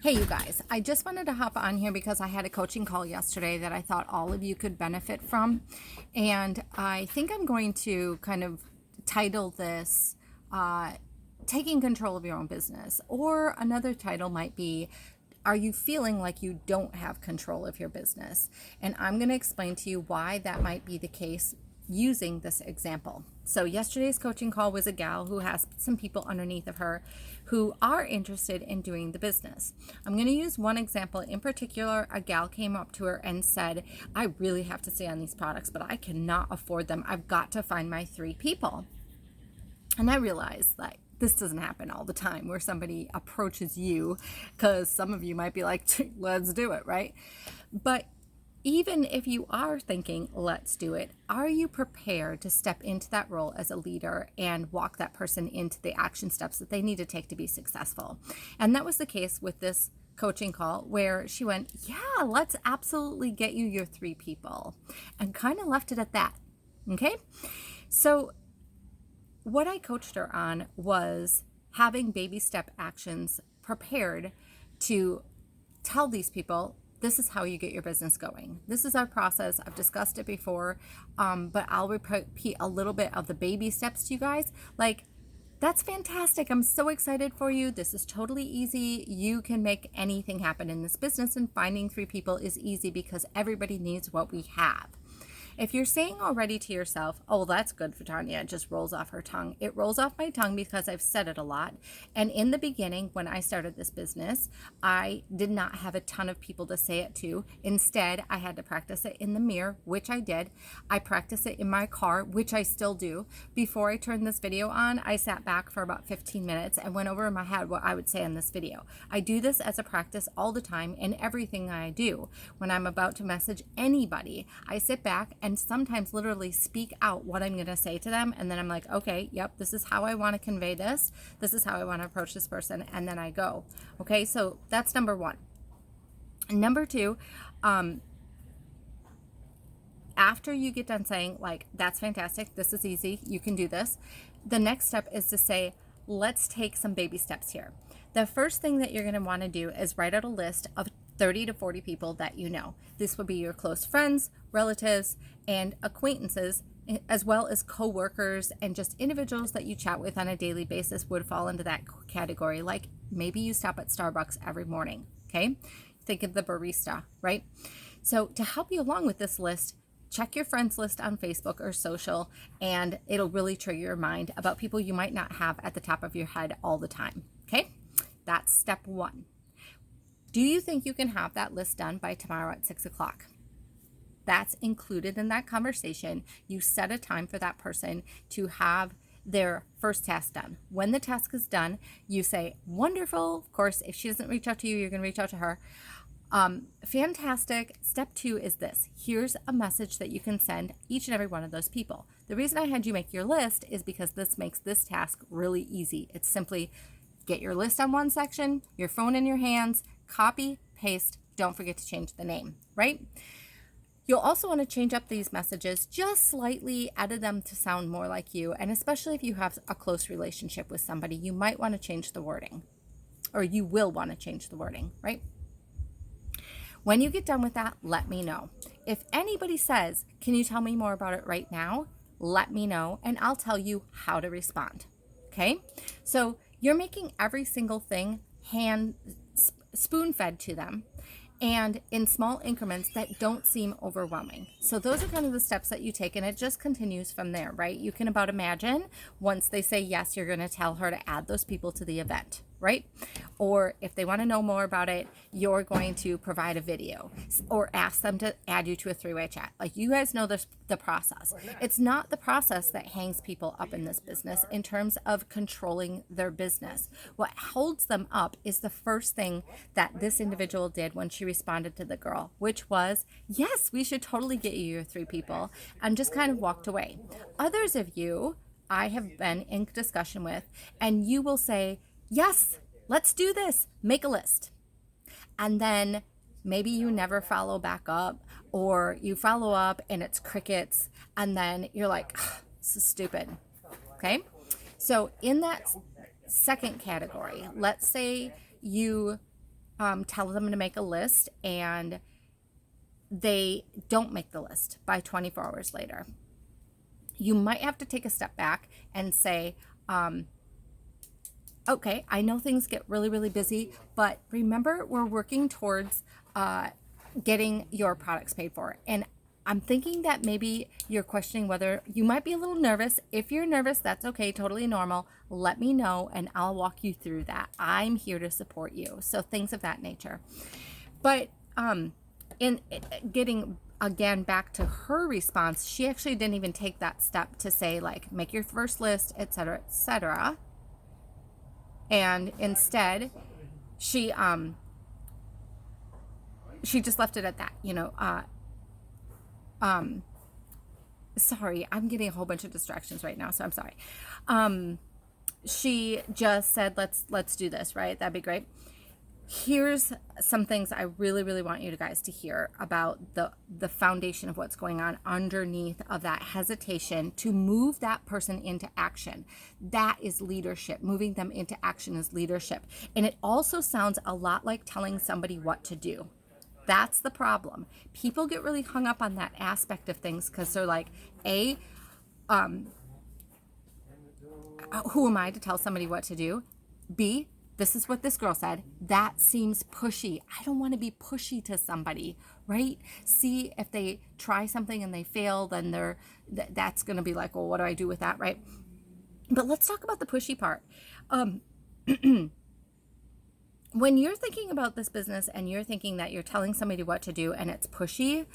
Hey, you guys, I just wanted to hop on here because I had a coaching call yesterday that I thought all of you could benefit from. And I think I'm going to kind of title this Taking Control of Your Own Business. Or another title might be, are you feeling like you don't have control of your business? And I'm going to explain to you why that might be the case using this example. So yesterday's coaching call was a gal who has some people underneath of her who are interested in doing the business. I'm going to use one example in particular. A gal came up to her and said, I really have to stay on these products, but I cannot afford them. I've got to find my 3 people. And I realized that this doesn't happen all the time where somebody approaches you, because some of you might be like, let's do it, right? But even if you are thinking, let's do it, are you prepared to step into that role as a leader and walk that person into the action steps that they need to take to be successful? And that was the case with this coaching call where she went, yeah, let's absolutely get you your 3 people, and kind of left it at that. Okay. So what I coached her on was having baby step actions prepared to tell these people, this is how you get your business going. This is our process. I've discussed it before, but I'll repeat a little bit of the baby steps to you guys. Like, that's fantastic. I'm so excited for you. This is totally easy. You can make anything happen in this business, and finding 3 people is easy because everybody needs what we have. If you're saying already to yourself, oh, that's good for Tanya, it just rolls off her tongue. It rolls off my tongue because I've said it a lot. And in the beginning, when I started this business, I did not have a ton of people to say it to. Instead, I had to practice it in the mirror, which I did. I practice it in my car, which I still do. Before I turned this video on, I sat back for about 15 minutes and went over in my head what I would say in this video. I do this as a practice all the time in everything I do. When I'm about to message anybody, I sit back and sometimes literally speak out what I'm going to say to them. And then I'm like, okay, yep, this is how I want to convey this. This is how I want to approach this person. And then I go. Okay, so that's number 1. And number 2, after you get done saying, like, that's fantastic, this is easy, you can do this, the next step is to say, let's take some baby steps here. The first thing that you're going to want to do is write out a list of 30 to 40 people that you know. This would be your close friends, relatives, and acquaintances, as well as co-workers and just individuals that you chat with on a daily basis would fall into that category. Like maybe you stop at Starbucks every morning, okay? Think of the barista, right? So to help you along with this list, check your friends list on Facebook or social, and it'll really trigger your mind about people you might not have at the top of your head all the time, okay? That's step 1. Do you think you can have that list done by tomorrow at 6 o'clock? That's included in that conversation. You set a time for that person to have their first task done. When the task is done, you say, wonderful. Of course, if she doesn't reach out to you, you're going to reach out to her. Fantastic. Step 2 is this. Here's a message that you can send each and every one of those people. The reason I had you make your list is because this makes this task really easy. It's simply get your list on one section, your phone in your hands, copy, paste, don't forget to change the name, right? You'll also want to change up these messages just slightly, edit them to sound more like you, and especially if you have a close relationship with somebody, you might want to change the wording, or you will want to change the wording, right? When you get done with that, let me know. If anybody says, can you tell me more about it right now? Let me know, and I'll tell you how to respond, okay? So you're making every single thing spoon-fed to them, and in small increments that don't seem overwhelming. So those are kind of the steps that you take, and it just continues from there, right? You can about imagine once they say yes, you're going to tell her to add those people to the event, right? Or if they want to know more about it, you're going to provide a video or ask them to add you to a 3-way chat. Like, you guys know the process. It's not the process that hangs people up in this business in terms of controlling their business. What holds them up is the first thing that this individual did when she responded to the girl, which was, yes, we should totally get you your 3 people, and just kind of walked away. Others of you I have been in discussion with, and you will say, yes, let's do this, make a list. And then maybe you never follow back up, or you follow up and it's crickets, and then you're like, this is stupid, okay? So in that second category, let's say you tell them to make a list and they don't make the list by 24 hours later. You might have to take a step back and say, okay, I know things get really, really busy, but remember, we're working towards getting your products paid for. And I'm thinking that maybe you're questioning whether you might be a little nervous. If you're nervous, that's okay, totally normal. Let me know and I'll walk you through that. I'm here to support you. So things of that nature. But in getting again back to her response, she actually didn't even take that step to say like, make your first list, etc., etc. And instead, she just left it at that, sorry, I'm getting a whole bunch of distractions right now, so I'm sorry. She just said, let's do this, right? That'd be great. Here's some things I really, really want you guys to hear about the foundation of what's going on underneath of that hesitation to move that person into action. That is leadership. Moving them into action is leadership. And it also sounds a lot like telling somebody what to do. That's the problem. People get really hung up on that aspect of things because they're like, who am I to tell somebody what to do? B, this is what this girl said. That seems pushy. I don't want to be pushy to somebody, right? See, if they try something and they fail, then that's going to be like, well, what do I do with that, right? But let's talk about the pushy part. When you're thinking about this business and you're thinking that you're telling somebody what to do and it's pushy,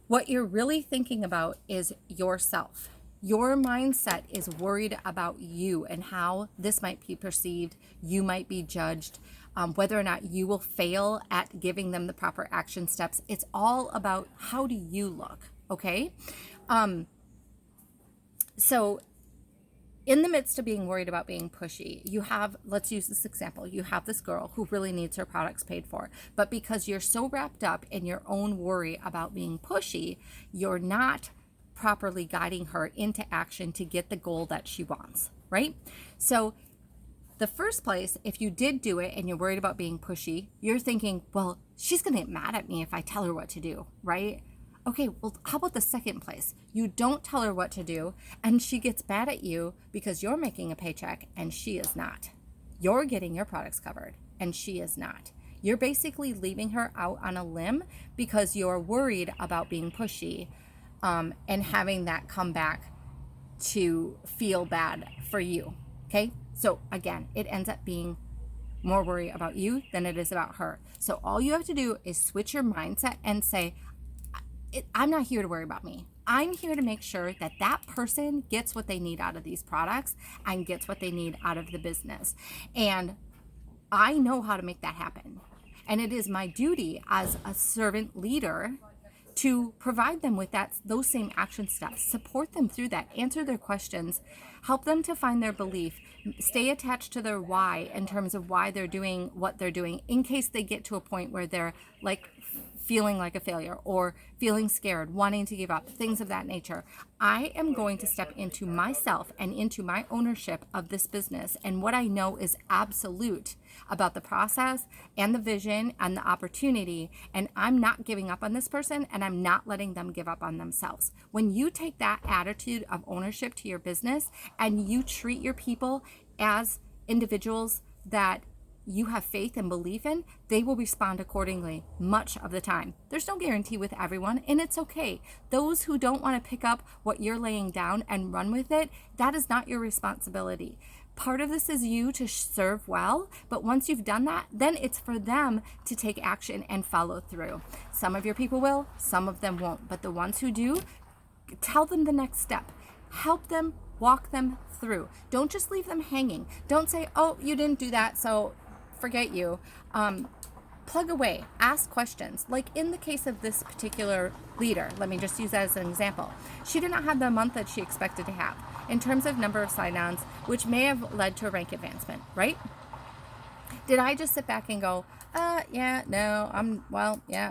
what you're really thinking about is yourself. Your mindset is worried about you and how this might be perceived. You might be judged, whether or not you will fail at giving them the proper action steps. It's all about how do you look, okay? So in the midst of being worried about being pushy, you have, let's use this example, you have this girl who really needs her products paid for, but because you're so wrapped up in your own worry about being pushy, you're not properly guiding her into action to get the goal that she wants, right? So the first place, if you did do it and you're worried about being pushy, you're thinking, well, she's going to get mad at me if I tell her what to do, right? Okay, well, how about the second place? You don't tell her what to do and she gets mad at you because you're making a paycheck and she is not. You're getting your products covered and she is not. You're basically leaving her out on a limb because you're worried about being pushy, and having that come back to feel bad for you, okay? So again, it ends up being more worry about you than it is about her. So all you have to do is switch your mindset and say, I'm not here to worry about me. I'm here to make sure that that person gets what they need out of these products and gets what they need out of the business. And I know how to make that happen. And it is my duty as a servant leader to provide them with those same action steps, support them through that, answer their questions, help them to find their belief, stay attached to their why in terms of why they're doing what they're doing in case they get to a point where they're like feeling like a failure or feeling scared, wanting to give up, things of that nature. I am going to step into myself and into my ownership of this business and what I know is absolute about the process and the vision and the opportunity. And I'm not giving up on this person and I'm not letting them give up on themselves. When you take that attitude of ownership to your business and you treat your people as individuals that you have faith and belief in, they will respond accordingly much of the time. There's no guarantee with everyone, and it's okay. Those who don't want to pick up what you're laying down and run with it, that is not your responsibility. Part of this is you to serve well, but once you've done that, then it's for them to take action and follow through. Some of your people will, some of them won't, but the ones who do, tell them the next step. Help them, walk them through. Don't just leave them hanging. Don't say, oh, you didn't do that, so forget you. Plug away, ask questions. Like in the case of this particular leader, let me just use that as an example. She did not have the month that she expected to have in terms of number of sign-ons, which may have led to a rank advancement, right? Did I just sit back and go, yeah,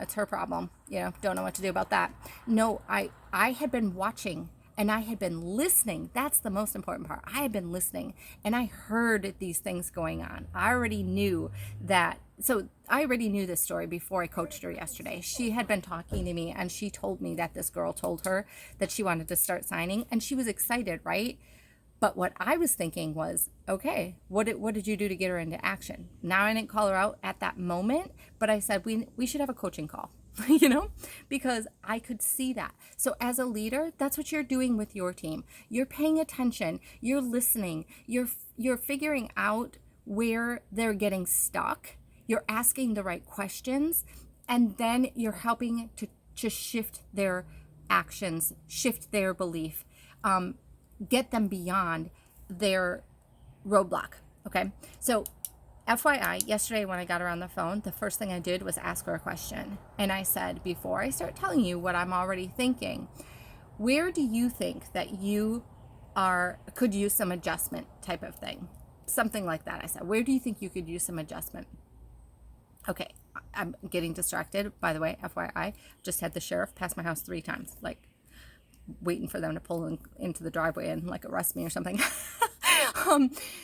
it's her problem. Don't know what to do about that. No, I had been watching and I had been listening. That's the most important part. I had been listening and I heard these things going on. I already knew that so I already knew this story before I coached her yesterday. She had been talking to me and she told me that this girl told her that she wanted to start signing and she was excited, right? But what I was thinking was, okay, what did you do to get her into action? Now I didn't call her out at that moment, but I said we should have a coaching call, because I could see that. So as a leader, that's what you're doing with your team. You're paying attention, you're listening, you're figuring out where they're getting stuck, you're asking the right questions, and then you're helping to shift their actions, shift their belief, get them beyond their roadblock. Okay. So, FYI, yesterday when I got her on the phone, the first thing I did was ask her a question. And I said, before I start telling you what I'm already thinking, where do you think that you could use some adjustment type of thing? Something like that. I said, where do you think you could use some adjustment? Okay. I'm getting distracted. By the way, FYI, just had the sheriff pass my house 3 times. Like, waiting for them to pull into the driveway and like arrest me or something.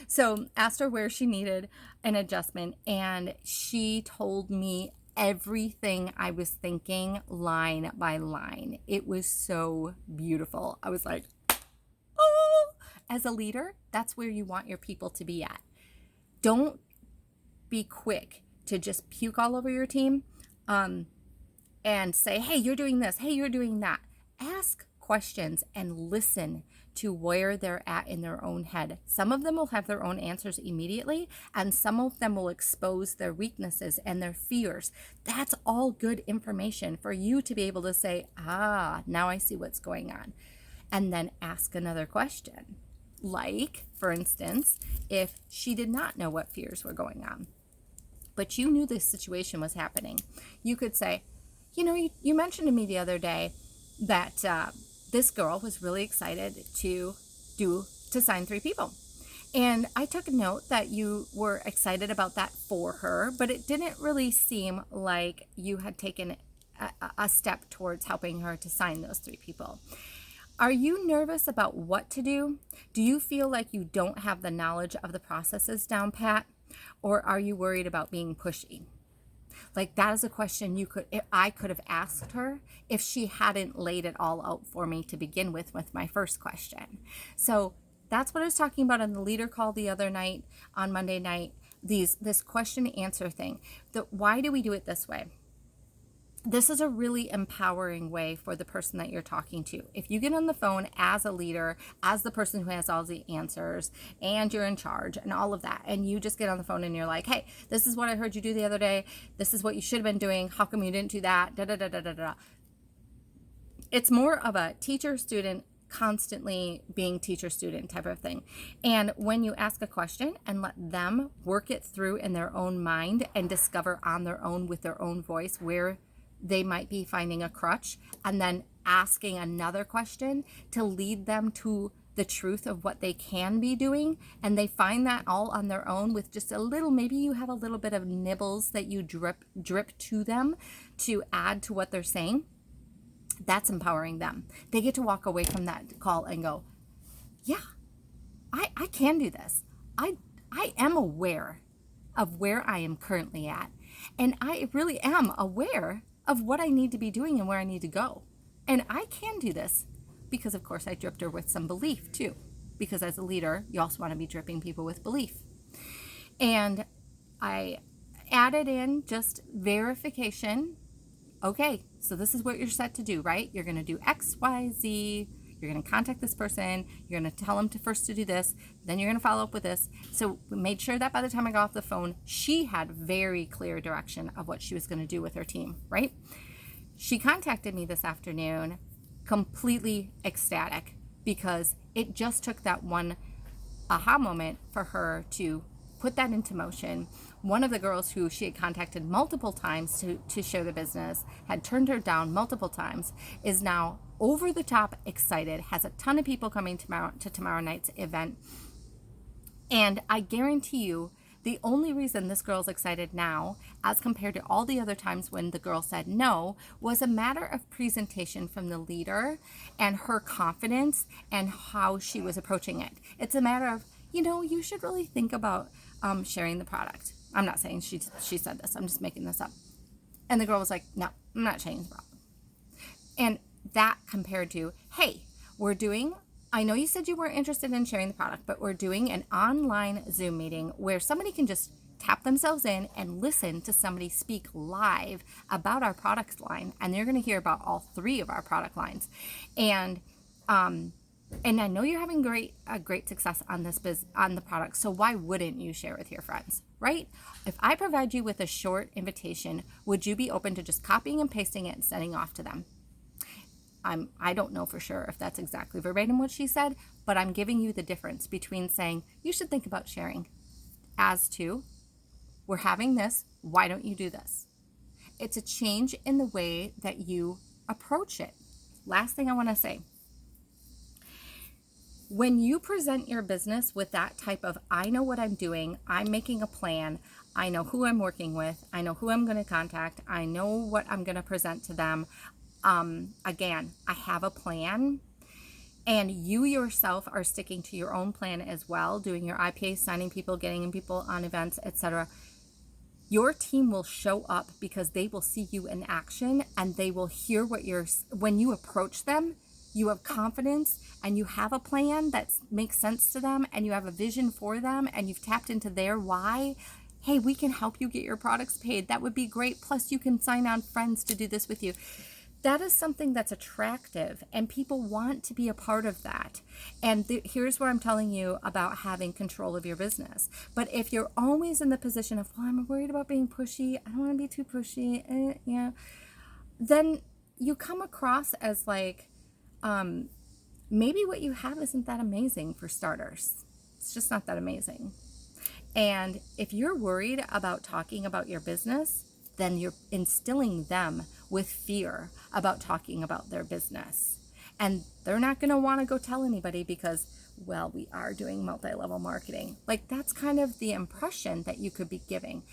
So asked her where she needed an adjustment, and she told me everything I was thinking line by line. It was so beautiful. I was like, oh, as a leader, that's where you want your people to be at. Don't be quick to just puke all over your team and say, hey, you're doing this. Hey, you're doing that. Ask questions and listen to where they're at in their own head. Some of them will have their own answers immediately, and some of them will expose their weaknesses and their fears. That's all good information for you to be able to say, now I see what's going on. And then ask another question. Like, for instance, if she did not know what fears were going on, but you knew this situation was happening, you could say, you mentioned to me the other day that this girl was really excited to sign 3 people. And I took a note that you were excited about that for her, but it didn't really seem like you had taken a step towards helping her to sign those 3 people. Are you nervous about what to do? Do you feel like you don't have the knowledge of the processes down pat? Or are you worried about being pushy? Like, that is a question I could have asked her if she hadn't laid it all out for me to begin with my first question. So that's what I was talking about on the leader call the other night, on Monday night, this question answer thing. Why do we do it this way? This is a really empowering way for the person that you're talking to. If you get on the phone as a leader, as the person who has all the answers, and you're in charge and all of that, and you just get on the phone and you're like, hey, this is what I heard you do the other day. This is what you should have been doing. How come you didn't do that? Da, da, da, da, da, da. It's more of a teacher-student, constantly being teacher-student type of thing. And when you ask a question and let them work it through in their own mind and discover on their own with their own voice where they might be finding a crutch, and then asking another question to lead them to the truth of what they can be doing, and they find that all on their own with just a little, maybe you have a little bit of nibbles that you drip to them to add to what they're saying. That's empowering them. They get to walk away from that call and go, yeah, I can do this. I am aware of where I am currently at, and I really am aware of what I need to be doing and where I need to go. And I can do this because, of course, I dripped her with some belief too. Because as a leader, you also want to be dripping people with belief. And I added in just verification. Okay, so this is what you're set to do, right? You're going to do X, Y, Z. You're going to contact this person. You're going to tell them to do this. Then you're going to follow up with this. So we made sure that by the time I got off the phone, she had very clear direction of what she was going to do with her team, right? She contacted me this afternoon, completely ecstatic, because it just took that one aha moment for her to put that into motion. One of the girls who she had contacted multiple times to share the business, had turned her down multiple times, is now over the top excited, has a ton of people coming to tomorrow night's event. And I guarantee you, the only reason this girl's excited now, as compared to all the other times when the girl said no, was a matter of presentation from the leader and her confidence and how she was approaching it. It's a matter of, you should really think about sharing the product. I'm not saying she said this. I'm just making this up. And the girl was like, no, I'm not sharing the problem. And that compared to, hey, I know you said you weren't interested in sharing the product, but we're doing an online Zoom meeting where somebody can just tap themselves in and listen to somebody speak live about our product line. And they're going to hear about all 3 of our product lines. And I know you're having great success on on the product. So why wouldn't you share with your friends, right? If I provide you with a short invitation, would you be open to just copying and pasting it and sending off to them? I don't know for sure if that's exactly verbatim what she said, but I'm giving you the difference between saying you should think about sharing as to we're having this, why don't you do this? It's a change in the way that you approach it. Last thing I want to say. When you present your business with that type of, I know what I'm doing, I'm making a plan, I know who I'm working with, I know who I'm going to contact, I know what I'm going to present to them. Again, I have a plan, and you yourself are sticking to your own plan as well, doing your IPA, signing people, getting people on events, etc. Your team will show up because they will see you in action, and they will hear when you approach them, you have confidence and you have a plan that makes sense to them, and you have a vision for them, and you've tapped into their why. Hey, we can help you get your products paid. That would be great. Plus, you can sign on friends to do this with you. That is something that's attractive, and people want to be a part of that. And here's where I'm telling you about having control of your business. But if you're always in the position of, well, I'm worried about being pushy, I don't want to be too pushy, then you come across as like, maybe what you have isn't that amazing for starters. It's just not that amazing. And if you're worried about talking about your business, then you're instilling them with fear about talking about their business. And they're not going to want to go tell anybody because, well, we are doing multi-level marketing. Like, that's kind of the impression that you could be giving.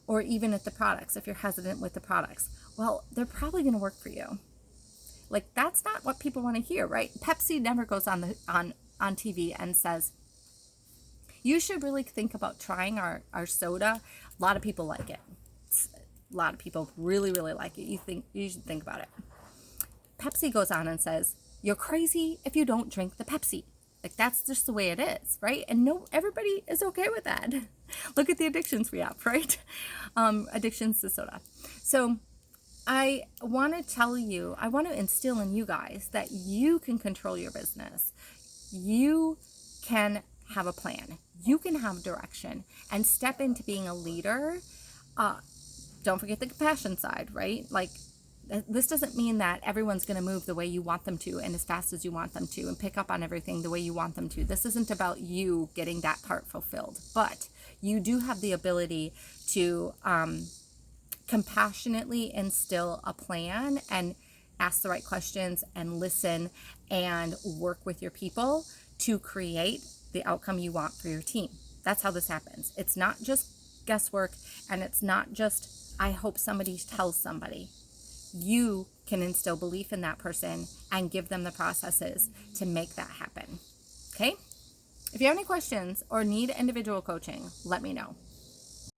Or even at the products, if you're hesitant with the products, well, they're probably going to work for you. Like, that's not what people want to hear, right? Pepsi never goes on TV and says, you should really think about trying our soda. A lot of people like it. A lot of people really, really like it. You should think about it. Pepsi goes on and says, you're crazy if you don't drink the Pepsi. Like, that's just the way it is, right? And everybody is okay with that. Look at the addictions we have, right? Addictions to soda. So I want to instill in you guys that you can control your business. You can have a plan. You can have direction and step into being a leader. Don't forget the compassion side, right? Like, this doesn't mean that everyone's going to move the way you want them to and as fast as you want them to and pick up on everything the way you want them to. This isn't about you getting that part fulfilled, but you do have the ability to compassionately instill a plan and ask the right questions and listen and work with your people to create the outcome you want for your team. That's how this happens. It's not just guesswork, and it's not just, I hope somebody tells somebody. You can instill belief in that person and give them the processes to make that happen. Okay? If you have any questions or need individual coaching, let me know.